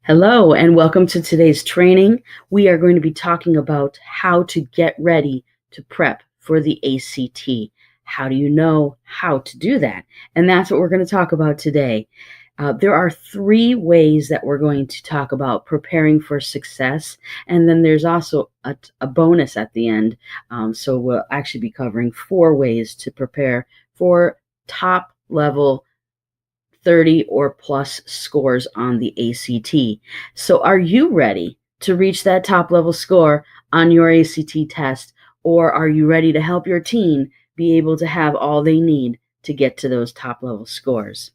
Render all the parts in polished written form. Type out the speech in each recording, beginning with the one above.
Hello, and welcome to today's training. We are going to be talking about how to get ready to prep for the ACT. How do you know how to do that? And that's what we're going to talk about today. There are three ways that we're going to talk about preparing for success, and then there's also a bonus at the end. So we'll actually be covering four ways to prepare for top level 30 or plus scores on the ACT. So are you ready to reach that top level score on your ACT test, or are you ready to help your team be able to have all they need to get to those top level scores?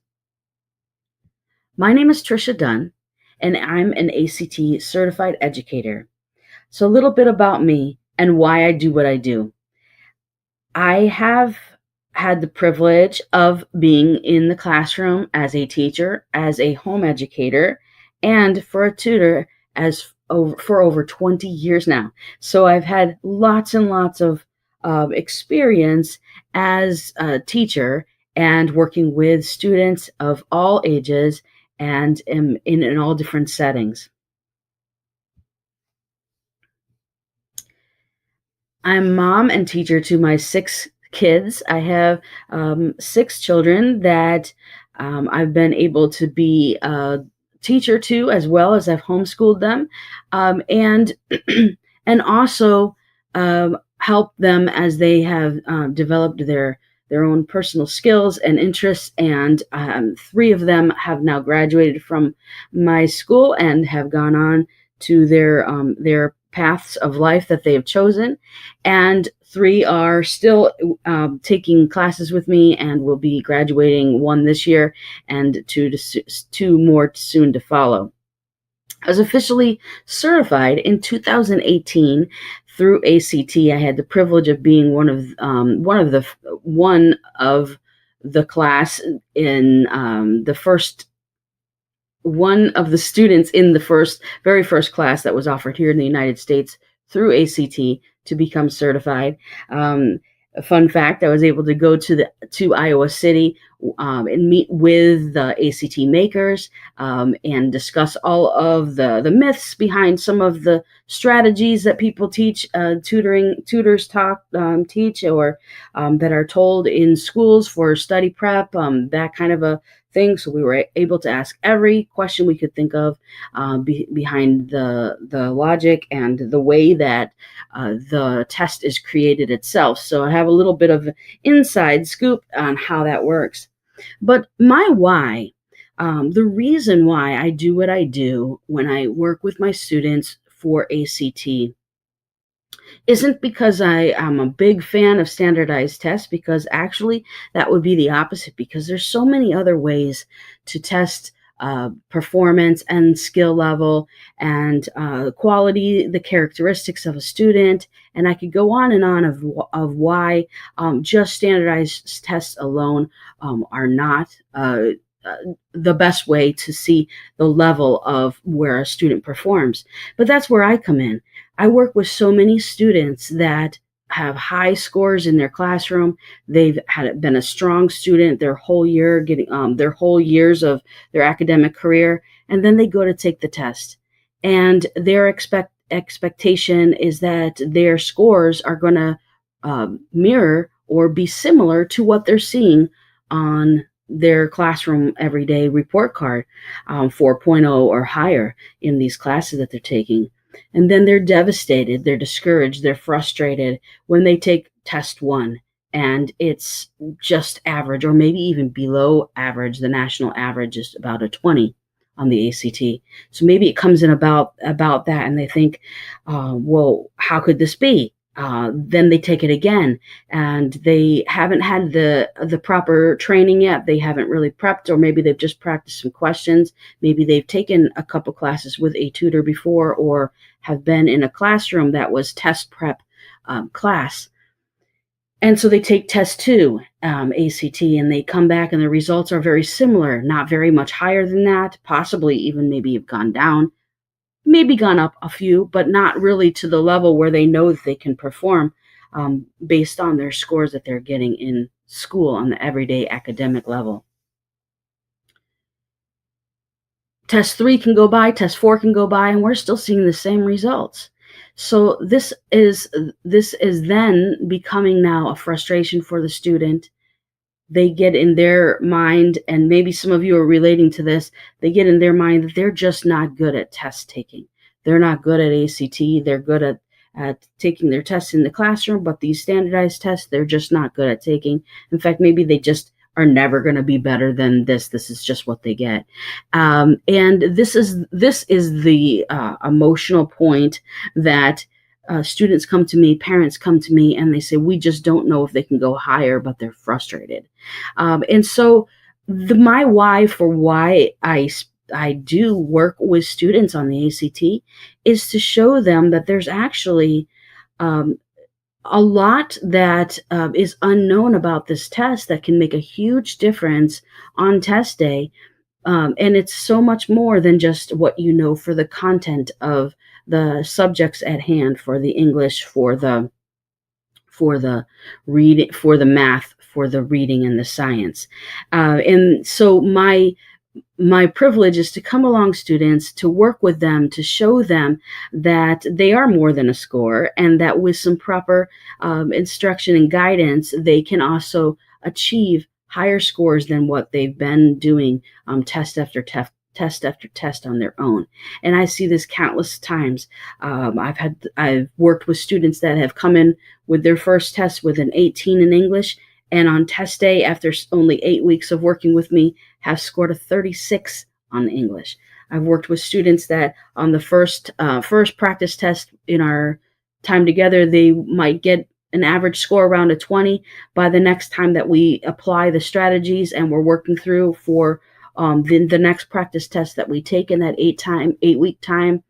My name is Tricia Dunn, and I'm an ACT Certified Educator. So a little bit about me and why I do what I do. I have had the privilege of being in the classroom as a teacher, as a home educator, and for a tutor for over 20 years now. So I've had lots and lots of experience as a teacher and working with students of all ages and in all different settings. I'm mom and teacher to my six kids. I have six children that I've been able to be a teacher to, as well as I've homeschooled them, and and also help them as they have developed their own personal skills and interests. And three of them have now graduated from my school and have gone on to their paths of life that they have chosen, and three are still taking classes with me and will be graduating, one this year and two more soon to follow. I was officially certified in 2018 through ACT. I had the privilege of being one of the class in the first one of the students in the very first class that was offered here in the United States through ACT to become certified. A fun fact: I was able to go to Iowa City and meet with the ACT makers and discuss all of the myths behind some of the strategies that people teach, tutors teach, or that are told in schools for study prep, that kind of a thing. So we were able to ask every question we could think of behind the logic and the way that the test is created itself. So I have a little bit of inside scoop on how that works. But my why, the reason why I do what I do when I work with my students for ACT, isn't because I am a big fan of standardized tests, because actually that would be the opposite, because there's so many other ways to test performance and skill level and quality, the characteristics of a student. And I could go on and on of why just standardized tests alone are not the best way to see the level of where a student performs. But that's where I come in. I work with so many students that have high scores in their classroom. They've been a strong student their whole year, getting their whole years of their academic career, and then they go to take the test, and their expectation is that their scores are going to mirror or be similar to what they're seeing on their classroom everyday report card, 4.0 or higher in these classes that they're taking. And then they're devastated, they're discouraged, they're frustrated when they take test one and it's just average or maybe even below average. The national average is about a 20 on the ACT. So maybe it comes in about that, and they think, well, how could this be? Then they take it again, and they haven't had the proper training yet. They haven't really prepped, or maybe they've just practiced some questions. Maybe they've taken a couple classes with a tutor before, or have been in a classroom that was test prep class. And so they take test two, ACT, and they come back and the results are very similar, not very much higher than that, possibly even maybe have gone down, maybe gone up a few, but not really to the level where they know that they can perform based on their scores that they're getting in school on the everyday academic level. test 3 can go by, test 4 can go by, and we're still seeing the same results. So this is then becoming now a frustration for the student. They get in their mind, and maybe some of you are relating to this, they get in their mind that they're just not good at test taking. They're not good at ACT. They're good at taking their tests in the classroom, but these standardized tests, they're just not good at taking. In fact, maybe they just are never going to be better than this. This is just what they get. And this is the emotional point that students come to me, parents come to me, and they say, we just don't know if they can go higher, but they're frustrated. And so my why for why I do work with students on the ACT is to show them that there's actually a lot that is unknown about this test that can make a huge difference on test day. And it's so much more than just what you know for the content of the subjects at hand, for the English, for the reading, for the math, for the reading and the science. And so my privilege is to come along students, to work with them, to show them that they are more than a score, and that with some proper instruction and guidance, they can also achieve higher scores than what they've been doing test after test on their own. And I see this countless times. I've worked with students that have come in with their first test with an 18 in English, and on test day, after only 8 weeks of working with me, have scored a 36 on English. I've worked with students that on the first practice test in our time together, they might get an average score around a 20. By the next time that we apply the strategies and we're working through for the next practice test that we take in that 8-week time,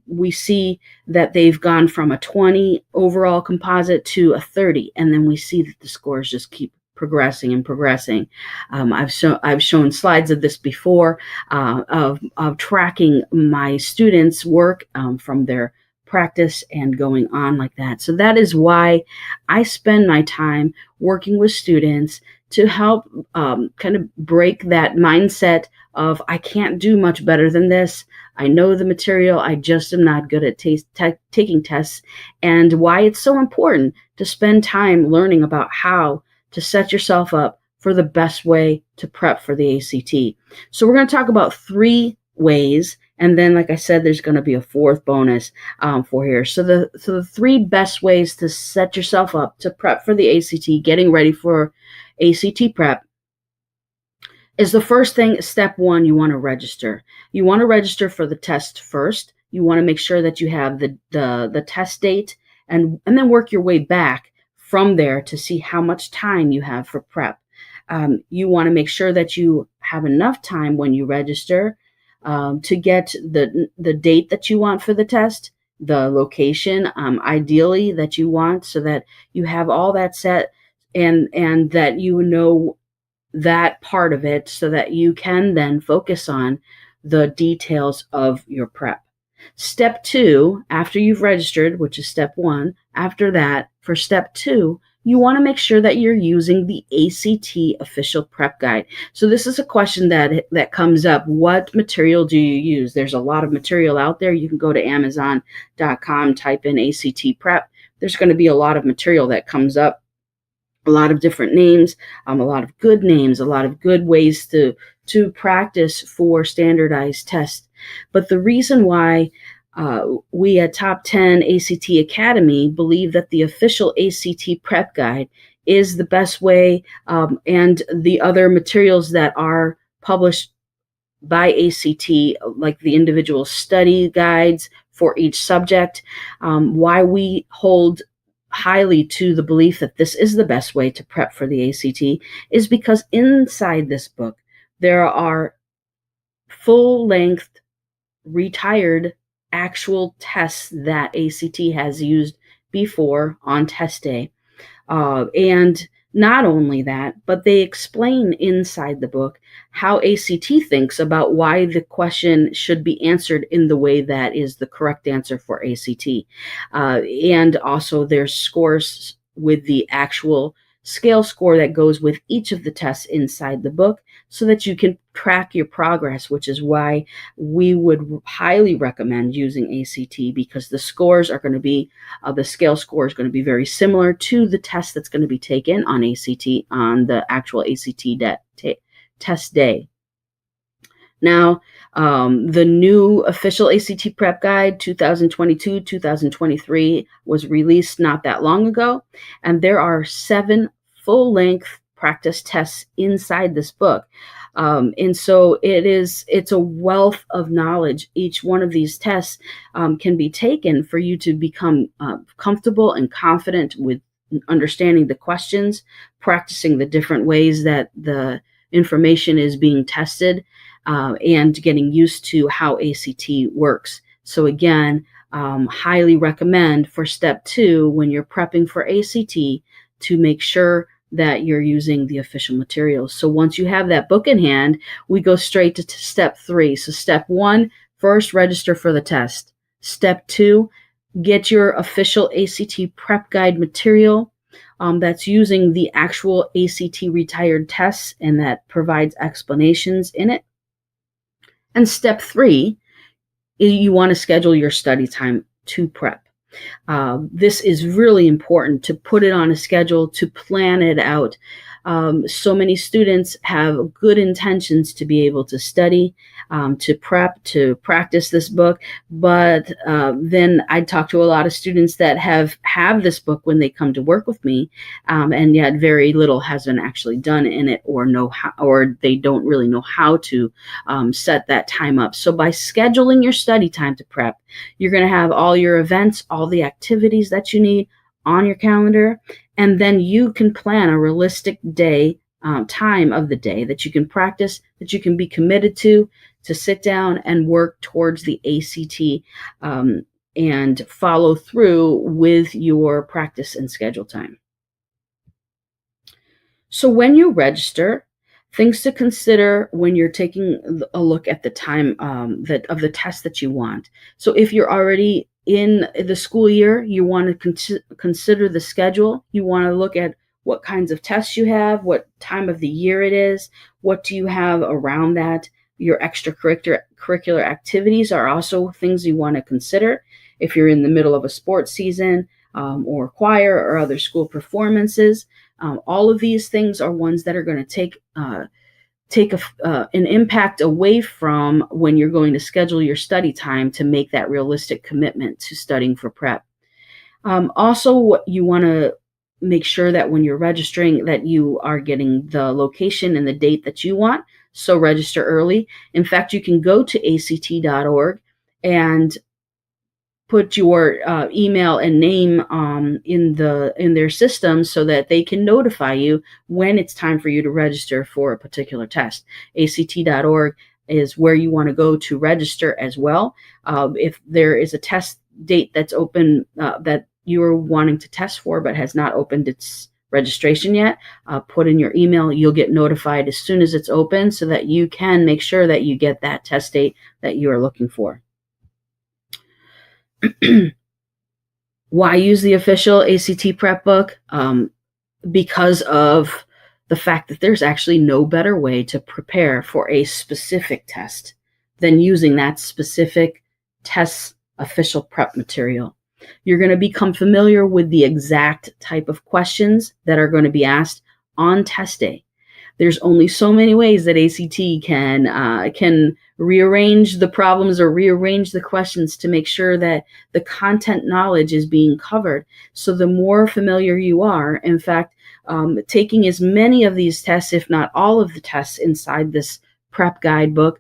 we see that they've gone from a 20 overall composite to a 30, and then we see that the scores just keep progressing and progressing. I've shown slides of this before of tracking my students' work from their practice and going on like that. So that is why I spend my time working with students to help kind of break that mindset of, I can't do much better than this. I know the material, I just am not good at taking tests, and why it's so important to spend time learning about how to set yourself up for the best way to prep for the ACT. So we're going to talk about 3 ways, and then, like I said, there's going to be a 4th bonus for here. So the 3 best ways to set yourself up to prep for the ACT, getting ready for ACT prep, is the first thing. Step 1, you want to register. You want to register for the test first. You want to make sure that you have the test date, and then work your way back from there to see how much time you have for prep. You want to make sure that you have enough time when you register to get the date that you want for the test, the location, ideally that you want, so that you have all that set, and that you know that part of it, so that you can then focus on the details of your prep. Step 2, after you've registered, which is step 1, after that, for step 2, you want to make sure that you're using the ACT official prep guide. So this is a question that comes up. What material do you use? There's a lot of material out there. You can go to Amazon.com, type in ACT prep. There's going to be a lot of material that comes up, a lot of different names, a lot of good names, a lot of good ways to practice for standardized tests. But the reason why we at Top 10 ACT Academy believe that the official ACT prep guide is the best way, and the other materials that are published by ACT, like the individual study guides for each subject, why we hold highly to the belief that this is the best way to prep for the ACT is because inside this book, there are full-length, retired, actual tests that ACT has used before on test day. And not only that, but they explain inside the book how ACT thinks about why the question should be answered in the way that is the correct answer for ACT. And also there's scores with the actual scale score that goes with each of the tests inside the book so that you can track your progress, which is why we would highly recommend using ACT, because the scores are going to be, the scale score is going to be very similar to the test that's going to be taken on ACT on the actual ACT test day. Now, the new official ACT Prep Guide 2022-2023 was released not that long ago, and there are 7 full-length practice tests inside this book. And so it's a wealth of knowledge. Each one of these tests can be taken for you to become comfortable and confident with understanding the questions, practicing the different ways that the information is being tested, and getting used to how ACT works. So again, highly recommend for step 2, when you're prepping for ACT, to make sure that you're using the official materials. So once you have that book in hand, we go straight to step 3. So step 1, first register for the test. Step 2, get your official ACT prep guide material that's using the actual ACT retired tests and that provides explanations in it. And step 3, you want to schedule your study time to prep. This is really important, to put it on a schedule, to plan it out. So many students have good intentions to be able to study, to prep, to practice this book. But then I talk to a lot of students that have this book when they come to work with me, and yet very little has been actually done in it, or or they don't really know how to set that time up. So by scheduling your study time to prep, you're going to have all your events, all the activities that you need on your calendar, and then you can plan a realistic day, time of the day that you can practice, that you can be committed to sit down and work towards the ACT, and follow through with your practice and schedule time. So when you register, things to consider when you're taking a look at the time of the test that you want. So if you're already in the school year, you want to consider the schedule. You want to look at what kinds of tests you have, what time of the year it is, what do you have around that. Your extracurricular activities are also things you want to consider. If you're in the middle of a sports season, or choir or other school performances, all of these things are ones that are going to take an impact away from when you're going to schedule your study time to make that realistic commitment to studying for prep. Also, what you want to make sure that when you're registering, that you are getting the location and the date that you want. So register early. In fact, you can go to act.org and put your email and name in their system so that they can notify you when it's time for you to register for a particular test. ACT.org is where you want to go to register as well. If there is a test date that's open that you're wanting to test for but has not opened its registration yet, put in your email. You'll get notified as soon as it's open so that you can make sure that you get that test date that you are looking for. Why use the official ACT prep book? Because of the fact that there's actually no better way to prepare for a specific test than using that specific test's official prep material. You're going to become familiar with the exact type of questions that are going to be asked on test day. There's only so many ways that ACT can rearrange the problems or rearrange the questions to make sure that the content knowledge is being covered. So the more familiar you are, in fact, taking as many of these tests, if not all of the tests inside this prep guidebook,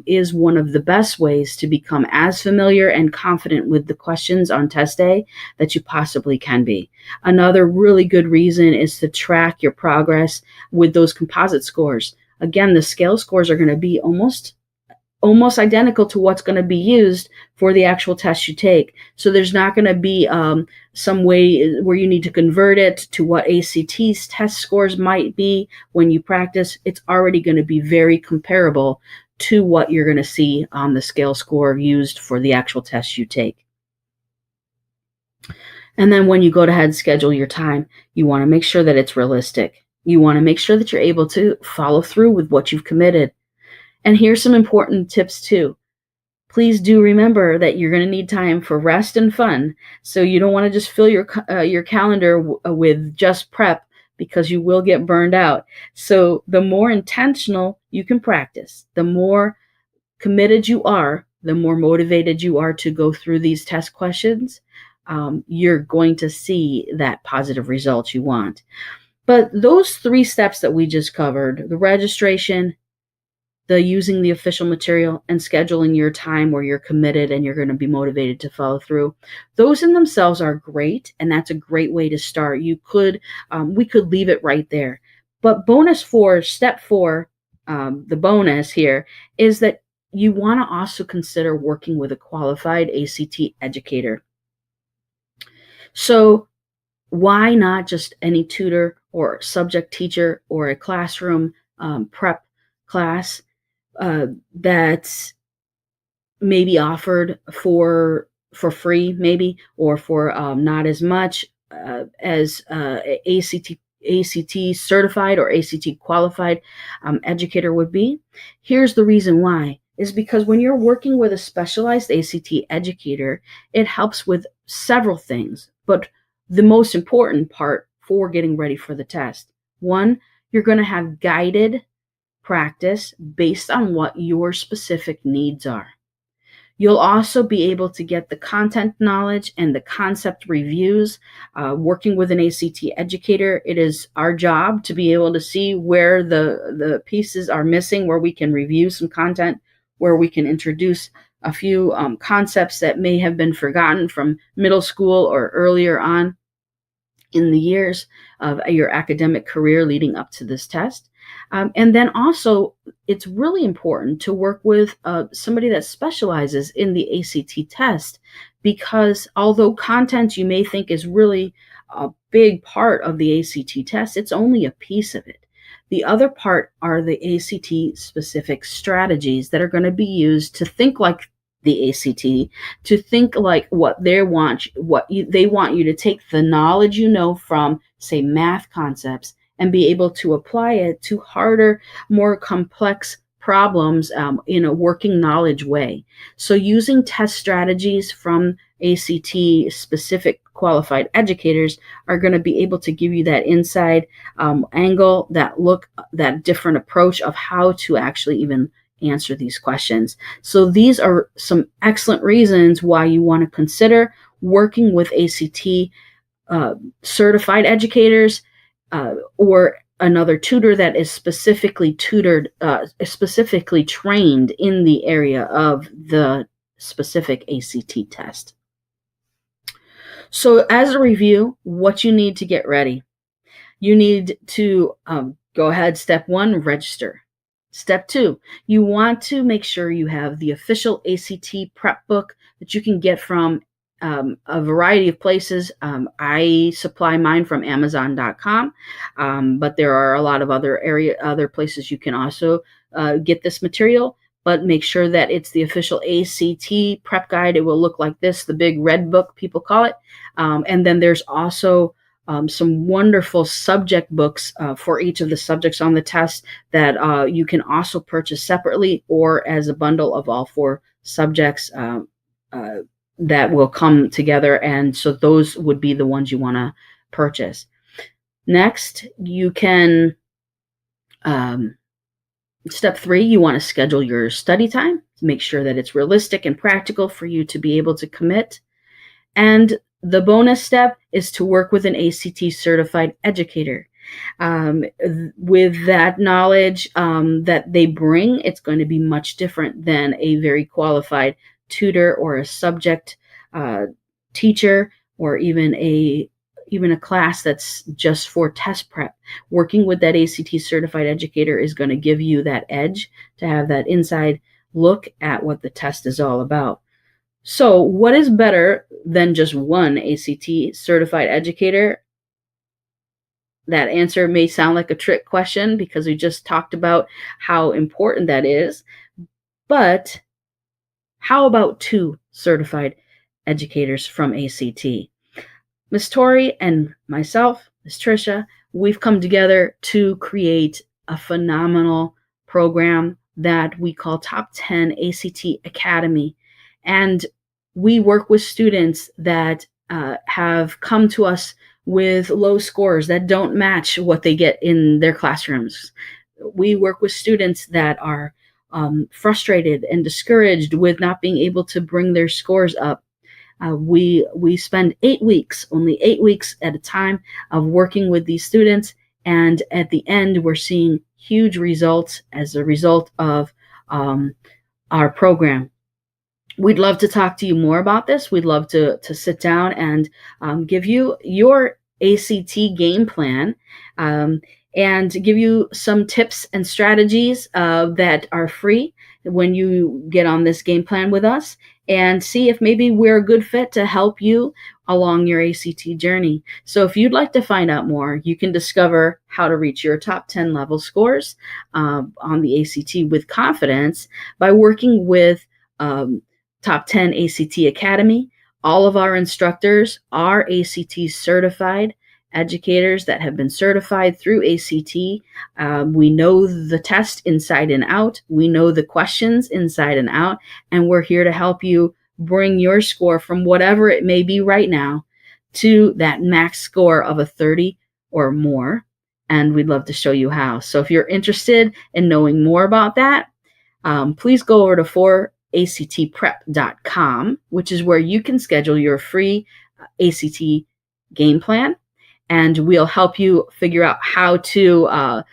is one of the best ways to become as familiar and confident with the questions on test day that you possibly can be. Another really good reason is to track your progress with those composite scores. Again, the scale scores are going to be almost identical to what's going to be used for the actual test you take. So there's not going to be some way where you need to convert it to what ACT's test scores might be when you practice. It's already going to be very comparable to what you're going to see on the scale score used for the actual test you take. And then when you go ahead and schedule your time, you want to make sure that it's realistic. You want to make sure that you're able to follow through with what you've committed. And here's some important tips too. Please do remember that you're going to need time for rest and fun. So you don't want to just fill your calendar with just prep, because you will get burned out. So the more intentional you can practice, the more committed you are, the more motivated you are to go through these test questions, you're going to see that positive results you want. But those 3 steps that we just covered, the registration, the using the official material, and scheduling your time where you're committed and you're going to be motivated to follow through, those in themselves are great, and that's a great way to start. We could leave it right there. But step 4, the bonus here is that you want to also consider working with a qualified ACT educator. So why not just any tutor or subject teacher or a classroom prep class that's maybe offered for free, maybe, or for not as much as ACT certified or ACT qualified educator would be. Here's the reason why, is because when you're working with a specialized ACT educator, it helps with several things, but the most important part for getting ready for the test. 1, you're going to have guided practice based on what your specific needs are. You'll also be able to get the content knowledge and the concept reviews. Working with an ACT educator, it is our job to be able to see where the pieces are missing, where we can review some content, where we can introduce a few concepts that may have been forgotten from middle school or earlier on in the years of your academic career leading up to this test. And then also, it's really important to work with somebody that specializes in the ACT test, because although content you may think is really a big part of the ACT test, it's only a piece of it. The other part are the ACT specific strategies that are going to be used to think like the ACT, to think like what they want you to take the knowledge you know from, say, math concepts, and be able to apply it to harder, more complex problems in a working knowledge way. So using test strategies from ACT specific qualified educators are going to be able to give you that inside angle, that different approach of how to actually even answer these questions. So these are some excellent reasons why you want to consider working with ACT certified educators or another tutor that is specifically trained in the area of the specific ACT test. So as a review, what you need to get ready. You need to go ahead, step 1, register. Step 2, you want to make sure you have the official ACT prep book that you can get from a variety of places. I supply mine from Amazon.com, but there are a lot of other places you can also get this material. But make sure that it's the official ACT prep guide. It will look like this, the big red book, people call it. And then there's also some wonderful subject books for each of the subjects on the test that you can also purchase separately or as a bundle of all 4 subjects that will come together. And so those would be the ones you want to purchase. Next, you can, step 3, you want to schedule your study time to make sure that it's realistic and practical for you to be able to commit. And the bonus step is to work with an ACT certified educator. With that knowledge that they bring, it's going to be much different than a very qualified tutor or a subject teacher, or even a class that's just for test prep. Working with that ACT certified educator is going to give you that edge to have that inside look at what the test is all about. So what is better than just one ACT certified educator? That answer may sound like a trick question because we just talked about how important that is. But how about 2 certified educators from ACT? Miss Tori and myself, Miss Tricia, we've come together to create a phenomenal program that we call Top 10 ACT Academy. And we work with students that have come to us with low scores that don't match what they get in their classrooms. We work with students that are frustrated and discouraged with not being able to bring their scores up. We spend 8 weeks, only 8 weeks at a time, of working with these students, and at the end, we're seeing huge results as a result of our program. We'd love to talk to you more about this. We'd love to sit down and give you your ACT game plan, and give you some tips and strategies that are free when you get on this game plan with us, and see if maybe we're a good fit to help you along your ACT journey. So if you'd like to find out more, you can discover how to reach your top 10 level scores on the ACT with confidence by working with Top 10 ACT Academy. All of our instructors are ACT certified educators that have been certified through ACT. We know the test inside and out. We know the questions inside and out. And we're here to help you bring your score from whatever it may be right now to that max score of a 30 or more. And we'd love to show you how. So if you're interested in knowing more about that, please go over to foractprep.com, which is where you can schedule your free ACT game plan, and we'll help you figure out how to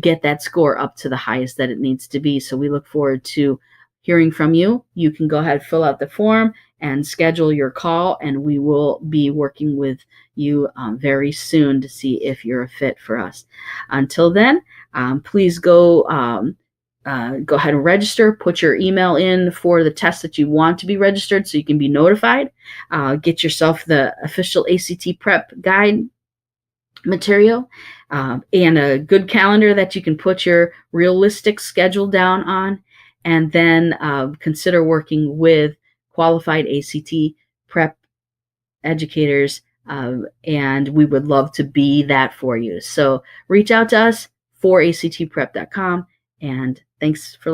get that score up to the highest that it needs to be. So we look forward to hearing from you. You can go ahead, fill out the form, and schedule your call, and we will be working with you very soon to see if you're a fit for us. Until then, please go ahead and register. Put your email in for the test that you want to be registered so you can be notified. Get yourself the official ACT Prep guide material and a good calendar that you can put your realistic schedule down on, and then consider working with qualified ACT Prep educators, and we would love to be that for you. So reach out to us, foractprep.com, and thanks for listening.